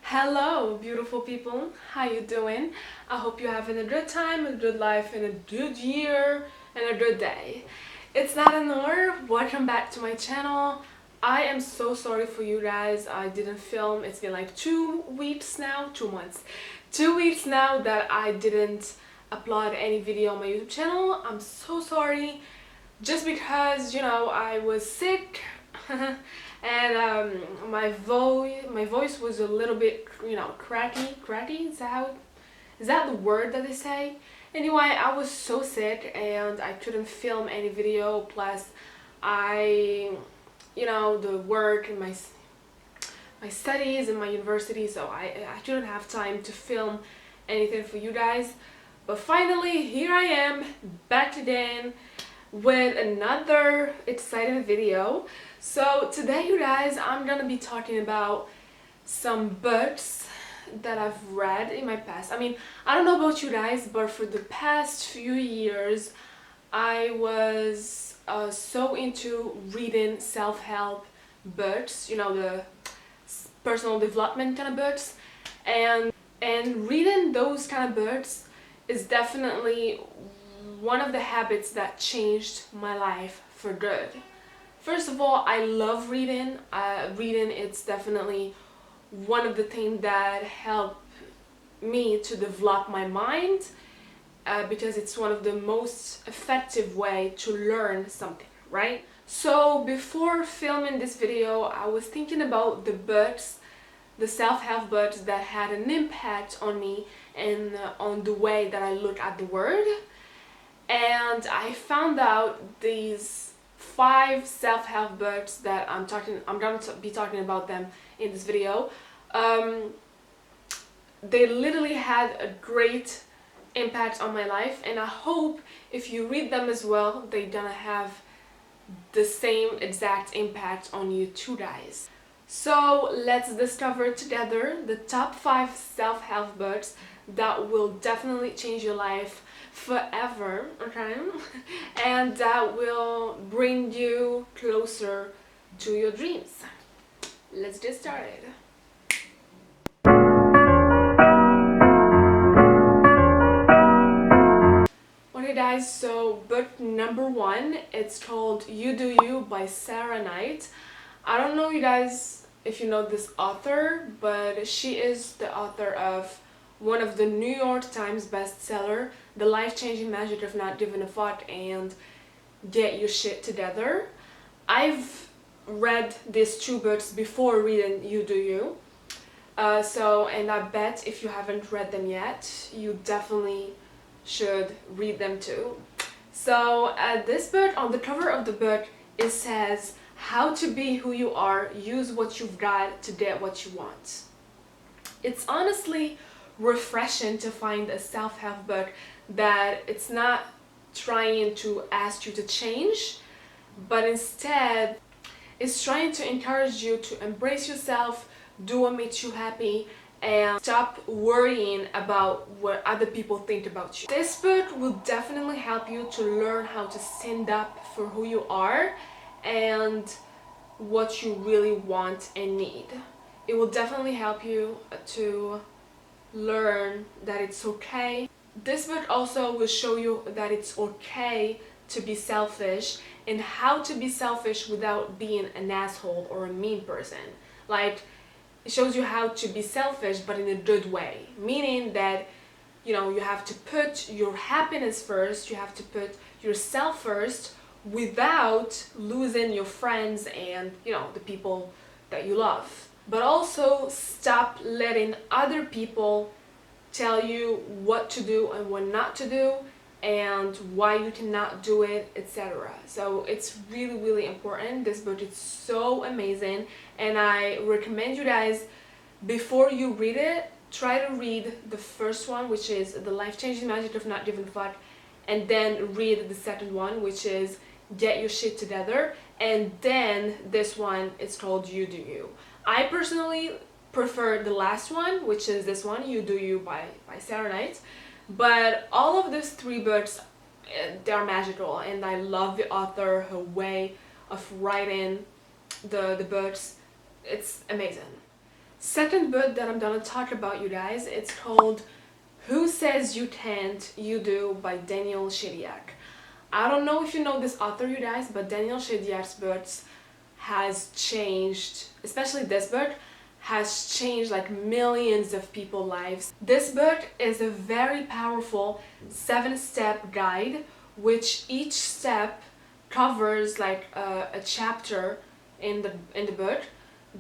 Hello beautiful people, how you doing? I hope you're having a good time, a good life, and a good year, and a good day. It's Nat and Noor. Welcome back to my channel. I am so sorry for you guys. I didn't film. It's been like 2 weeks now, 2 months, 2 weeks now that I didn't upload any video on my YouTube channel. I'm so sorry, just because, you know, I was sick and my voice was a little bit, you know, cracky. Is that the word that they say? Anyway, I was so sick and I couldn't film any video, plus you know, the work and my studies in my university, so I couldn't have time to film anything for you guys. But finally, here I am, back again with another exciting video. So today, you guys, I'm gonna be talking about some books that I've read in my past. I mean, I don't know about you guys, but for the past few years I was so into reading self-help books, you know, the personal development kind of books, and reading those kind of books is definitely one of the habits that changed my life for good. First of all, I love reading. Reading, it's definitely one of the things that helped me to develop my mind, because it's one of the most effective way to learn something, right? So before filming this video, I was thinking about the books, the self-help books that had an impact on me and on the way that I look at the world. And I found out these 5 self-help books that I'm going to be talking about them in this video. They literally had a great impact on my life, and I hope if you read them as well, they're gonna have the same exact impact on you too, guys. So let's discover together the top 5 self-help books that will definitely change your life forever, okay? And that will bring you closer to your dreams. Let's get started. Okay guys, so book number 1, it's called You Do You by Sarah Knight. I don't know you guys if you know this author, but she is the author of one of the New York Times bestseller, The Life-Changing Magic of Not Giving a Fuck and Get Your Shit Together. I've read these 2 books before reading You Do You. And I bet if you haven't read them yet, you definitely should read them too. So this book, on the cover of the book, it says, "How to be who you are, use what you've got to get what you want." It's honestly refreshing to find a self-help book that it's not trying to ask you to change, but instead it's trying to encourage you to embrace yourself, do what makes you happy, and stop worrying about what other people think about you. This book will definitely help you to learn how to stand up for who you are and what you really want and need. It will definitely help you to learn that it's okay. This book also will show you that it's okay to be selfish and how to be selfish without being an asshole or a mean person. Like, it shows you how to be selfish but in a good way, meaning that, you know, you have to put your happiness first, you have to put yourself first without losing your friends and, you know, the people that you love. But also stop letting other people tell you what to do and what not to do and why you cannot do it, etc. So it's really, really important. This book is so amazing, and I recommend you guys, before you read it, try to read the first one, which is The Life-Changing Magic of Not Giving a Fuck, and then read the second one, which is Get Your Shit Together, and then this one is called You Do You. I personally prefer the last one, which is this one, You Do You by Sarah Knight. But all of those 3 books, they're magical, and I love the author, her way of writing, the birds. It's amazing. Second book that I'm gonna talk about, you guys, it's called Who Says You Can't, You Do by Daniel Shediak. I don't know if you know this author, you guys, but Daniel Shediak's books has changed, especially this book, has changed like millions of people's lives. This book is a very powerful 7-step guide, which each step covers like a chapter in the book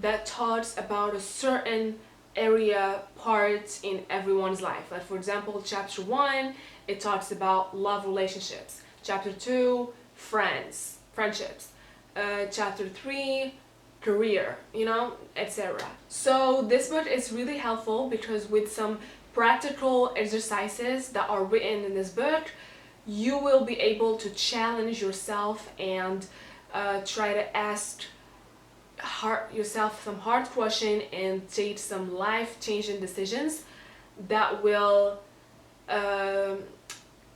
that talks about a certain area, part in everyone's life. Like for example, chapter 1, it talks about love relationships. Chapter 2, friendships. Chapter 3, career, etc. So this book is really helpful because with some practical exercises that are written in this book, you will be able to challenge yourself and try to ask yourself some hard questions and take some life-changing decisions that will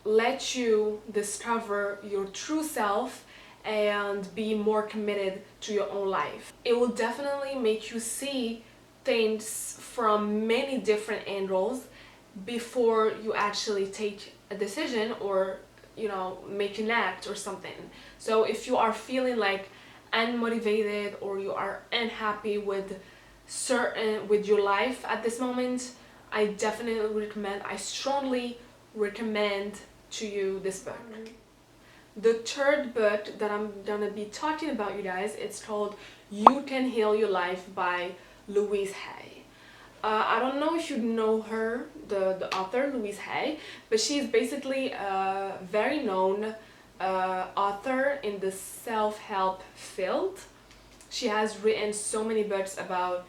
let you discover your true self and be more committed to your own life. It will definitely make you see things from many different angles before you actually take a decision or make an act or something. So if you are feeling like unmotivated or you are unhappy with your life at this moment, I strongly recommend to you this book. The third book that I'm gonna be talking about, you guys, it's called You Can Heal Your Life by Louise Hay. I don't know if you know her, the author, Louise Hay, but she's basically a very known author in the self-help field. She has written so many books about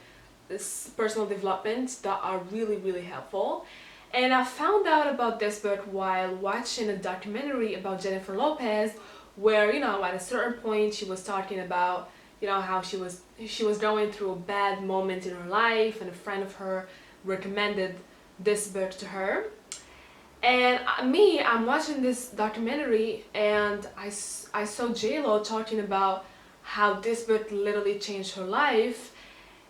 this personal development that are really, really helpful. And I found out about this book while watching a documentary about Jennifer Lopez, where at a certain point she was talking about how she was going through a bad moment in her life, and a friend of her recommended this book to her. And I'm watching this documentary and I saw J-Lo talking about how this book literally changed her life.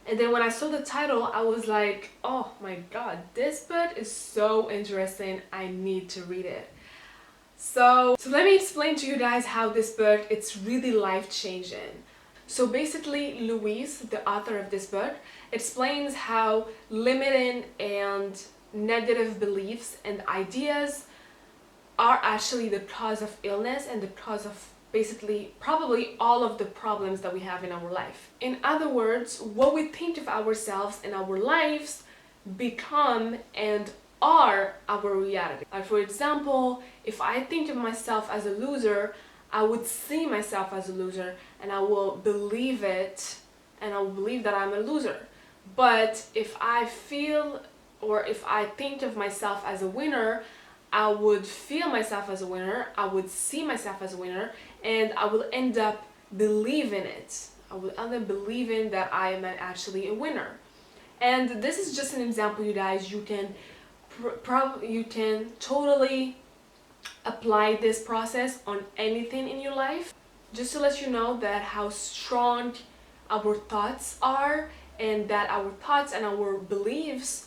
And then when I saw the title, I was like, oh my god, this book is so interesting, I need to read it. So let me explain to you guys how this book, it's really life-changing. So basically, Louise, the author of this book, explains how limiting and negative beliefs and ideas are actually the cause of illness and the cause of basically probably all of the problems that we have in our life. In other words, what we think of ourselves and our lives become and are our reality. Like for example, if I think of myself as a loser, I would see myself as a loser and I will believe it, and I will believe that I'm a loser. But if I feel or if I think of myself as a winner, I would feel myself as a winner, I would see myself as a winner, and I will end up believing it. I will end up believing that I am actually a winner. And this is just an example, you guys. You can totally apply this process on anything in your life. Just to let you know that how strong our thoughts are, and that our thoughts and our beliefs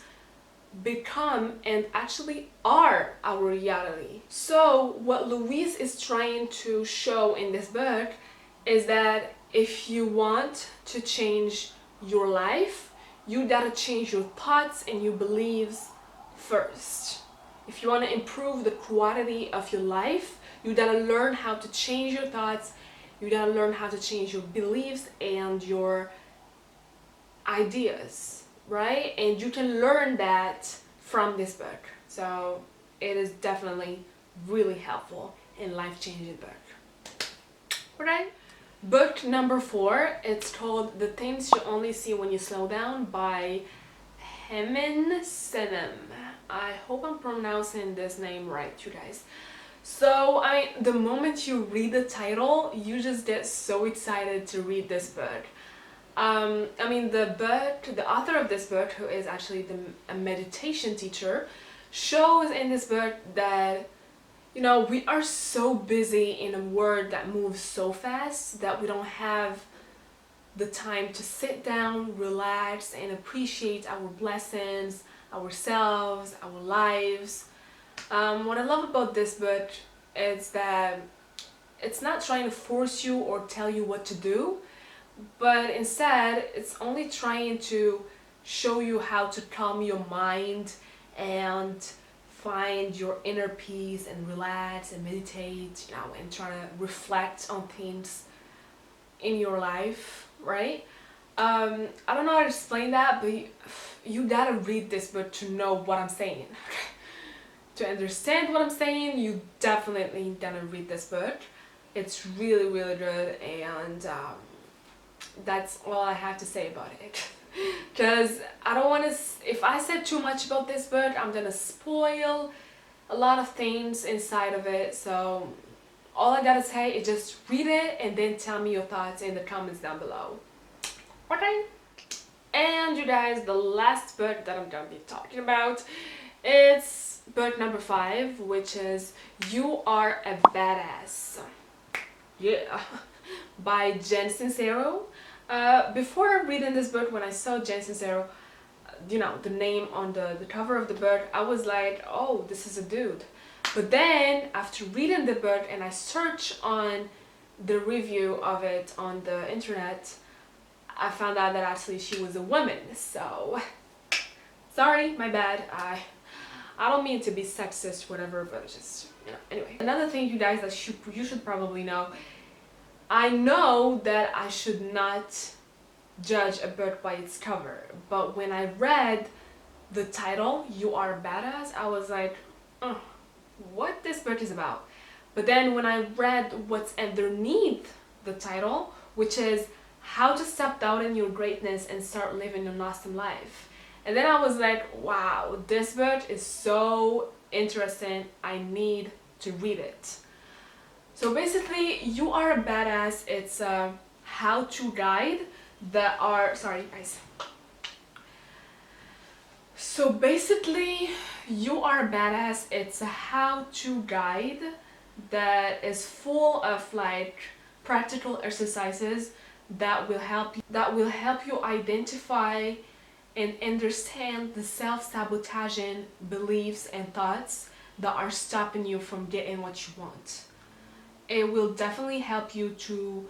become and actually are our reality. So what Louise is trying to show in this book is that if you want to change your life, you gotta change your thoughts and your beliefs first. If you want to improve the quality of your life, you gotta learn how to change your thoughts, you gotta learn how to change your beliefs and your ideas, right? And you can learn that from this book. So it is definitely really helpful and life-changing book. Alright, book number 4, it's called The Things You Only See When You Slow Down by Hemin Senem. I hope I'm pronouncing this name right, you guys. So the moment you read the title, you just get so excited to read this book. The author of this book, who is actually a meditation teacher, shows in this book that we are so busy in a world that moves so fast that we don't have the time to sit down, relax, and appreciate our blessings, ourselves, our lives. What I love about this book is that it's not trying to force you or tell you what to do, but instead it's only trying to show you how to calm your mind and find your inner peace and relax and meditate, and try to reflect on things in your life, right? I don't know how to explain that, but you gotta read this book to know what I'm saying. To understand what I'm saying, you definitely gotta read this book. It's really, really good, and that's all I have to say about it. Because I don't want to, if I said too much about this book, I'm gonna spoil a lot of things inside of it. So all I gotta say is just read it and then tell me your thoughts in the comments down below. Okay? And you guys, the last book that I'm gonna be talking about, it's book number 5, which is You Are a Badass. Yeah. By Jen Sincero. Before reading this book, when I saw Jen Sincero, the name on the cover of the book, I was like, oh, this is a dude. But then after reading the book and I searched on the review of it on the internet, I found out that actually she was a woman. So sorry, my bad. I don't mean to be sexist, whatever, but just, anyway. Another thing, you guys, that you should probably know, I know that I should not judge a book by its cover, but when I read the title, You Are a Badass, I was like, what this book is about. But then when I read what's underneath the title, which is How to Step Doubting Your Greatness and Start Living an Awesome Life, and then I was like, wow, this book is so interesting, I need to read it. So basically, You Are a Badass, it's a how-to guide that are, sorry guys. So basically, You Are a Badass, it's a how-to guide that is full of like practical exercises that will help you identify and understand the self-sabotaging beliefs and thoughts that are stopping you from getting what you want. It will definitely help you to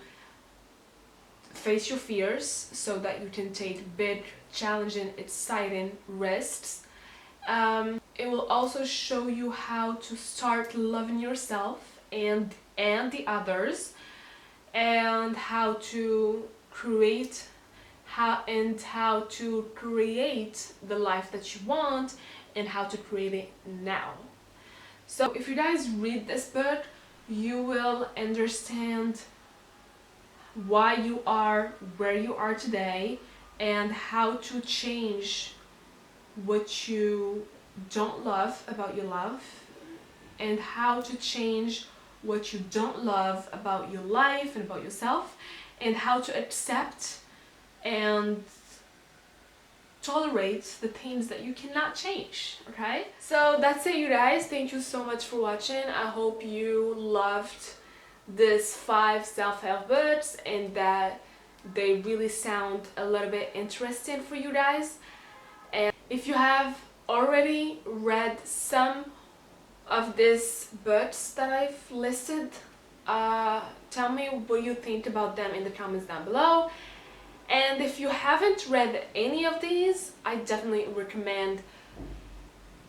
face your fears so that you can take big, challenging, exciting risks. It will also show you how to start loving yourself and the others, and how to create the life that you want, and how to create it now. So if you guys read this book, you will understand why you are where you are today, and how to change what you don't love about your life, and how to change what you don't love about your life and about yourself, and how to accept and tolerate the things that you cannot change. Okay, so that's it, you guys. Thank you so much for watching. I hope you loved this 5 self-help books and that they really sound a little bit interesting for you guys. And if you have already read some of these books that I've listed, tell me what you think about them in the comments down below. And if you haven't read any of these, I definitely recommend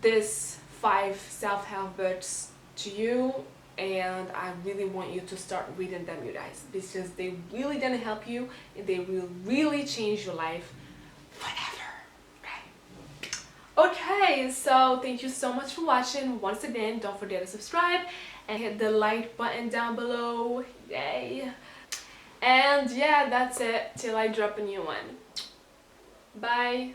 this 5 self-help books to you, and I really want you to start reading them, you guys, because they really gonna help you and they will really change your life forever. Okay, so thank you so much for watching. Once again, don't forget to subscribe and hit the like button down below. Yay! And yeah, that's it till I drop a new one. Bye!